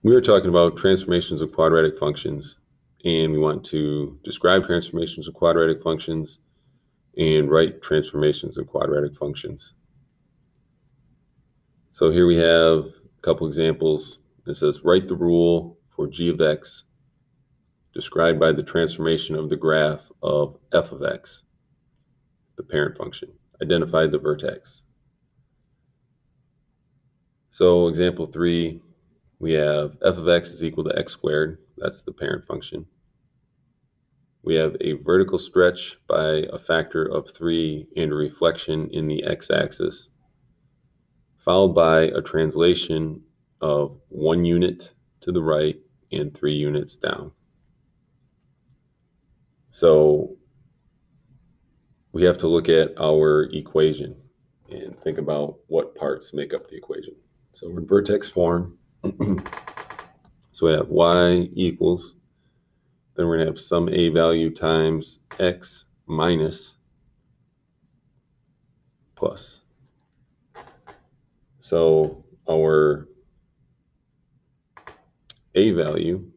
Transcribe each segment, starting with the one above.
we were talking about transformations of quadratic functions, and we want to describe transformations of quadratic functions and write transformations of quadratic functions. So here we have a couple examples. It says, write the rule for g of x described by the transformation of the graph of f of x, the parent function. Identify the vertex. So example 3, we have f of x is equal to x squared. That's the parent function. We have a vertical stretch by a factor of 3 and a reflection in the x-axis, followed by a translation of 1 unit to the right and 3 units down. So we have to look at our equation and think about what parts make up the equation. So we're in vertex form. So we have y equals, then we're going to have some a value times x minus plus. So our a value,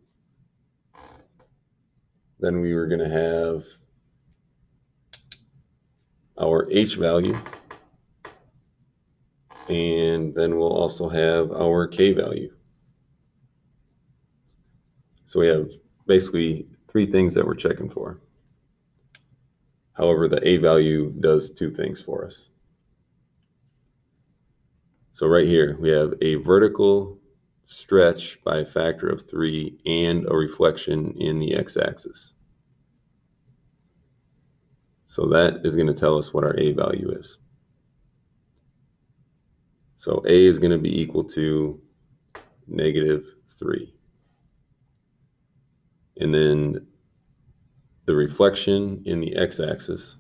then we were going to have our h value, and then we'll also have our k value. So we have basically 3 things that we're checking for. However, the a value does 2 things for us. So right here, we have a vertical stretch by a factor of 3 and a reflection in the x-axis. So that is going to tell us what our a value is. So a is going to be equal to -3. And then the reflection in the x-axis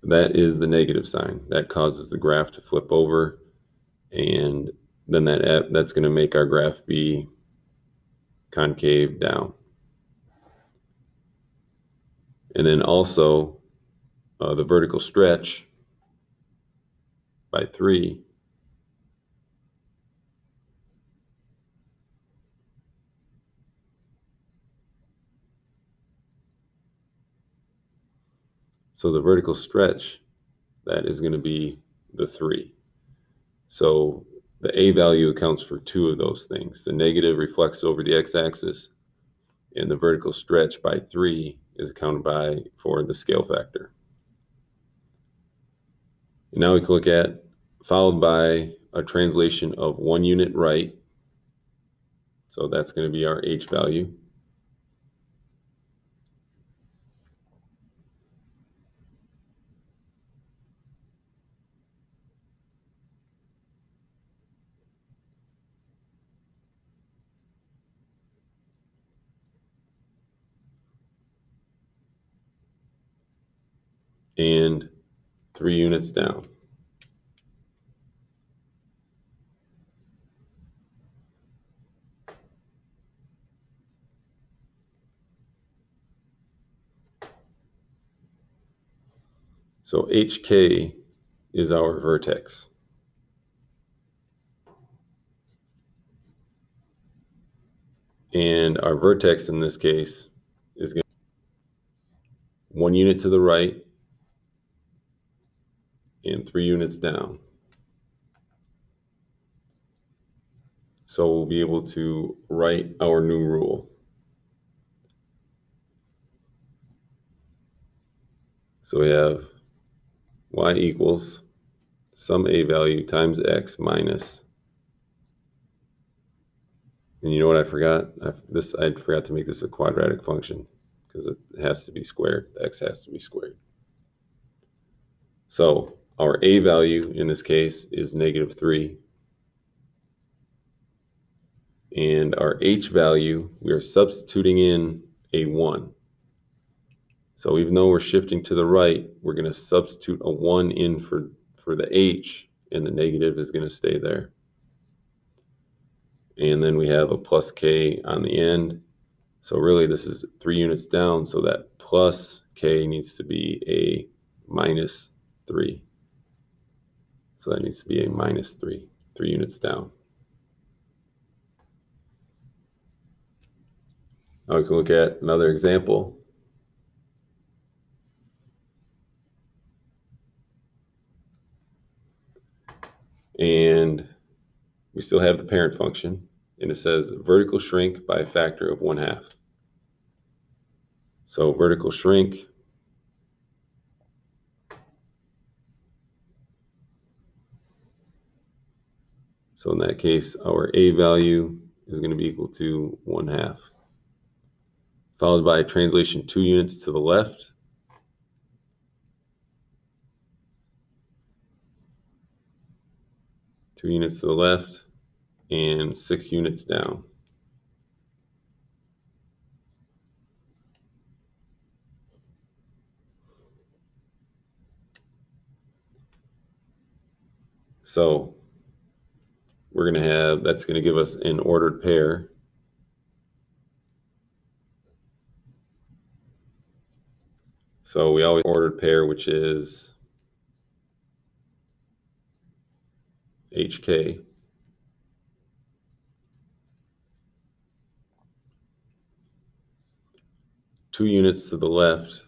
that is the negative sign. That causes the graph to flip over, and then that's going to make our graph be concave down. And then also the vertical stretch by 3 so the vertical stretch, that is going to be the 3. So the a value accounts for 2 of those things. The negative reflects over the x-axis, and the vertical stretch by 3 is accounted for the scale factor. And now we can look at, followed by a translation of 1 unit right. So that's going to be our h value. And 3 units down. So HK is our vertex. And our vertex in this case is going to be 1 unit to the right and 3 units down. So we'll be able to write our new rule. So we have y equals some a value times x minus, and you know what I forgot? I forgot to make this a quadratic function because it has to be squared. The x has to be squared. So our a value in this case is -3. And our h value, we are substituting in a 1. So even though we're shifting to the right, we're going to substitute a 1 in for for the h, and the negative is going to stay there. And then we have a plus k on the end. So really this is 3 units down, so that plus k needs to be a minus 3. So that needs to be a minus 3 units down. Now we can look at another example. And we still have the parent function, and it says vertical shrink by a factor of 1/2. So vertical shrink, so in that case, our a value is going to be equal to 1/2, followed by translation 2 units to the left. Two units to the left, and 6 units down. So we're going to have, that's going to give us an ordered pair. So we always ordered pair, which is HK. Two units to the left.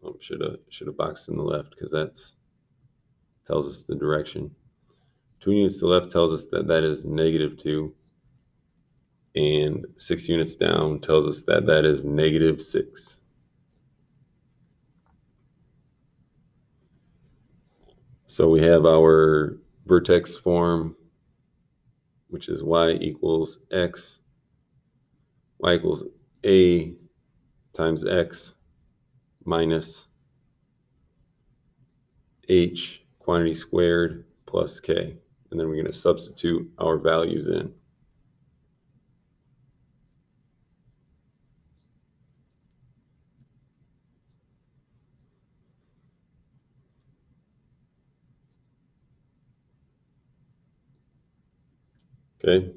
Oh, should have boxed in the left because that's tells us the direction. 2 units to the left tells us that that is -2, and 6 units down tells us that that is -6. So we have our vertex form, which is y equals x, y equals a times x minus h quantity squared plus k. And then we're going to substitute our values in. Okay,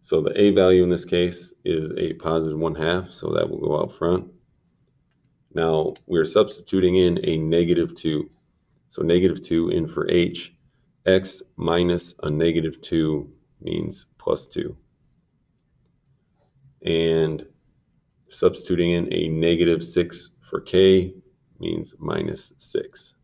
so the a value in this case is a positive 1/2, so that will go out front. Now we're substituting in a -2. So -2 in for h. X minus a -2 means +2. And substituting in a -6 for k means -6.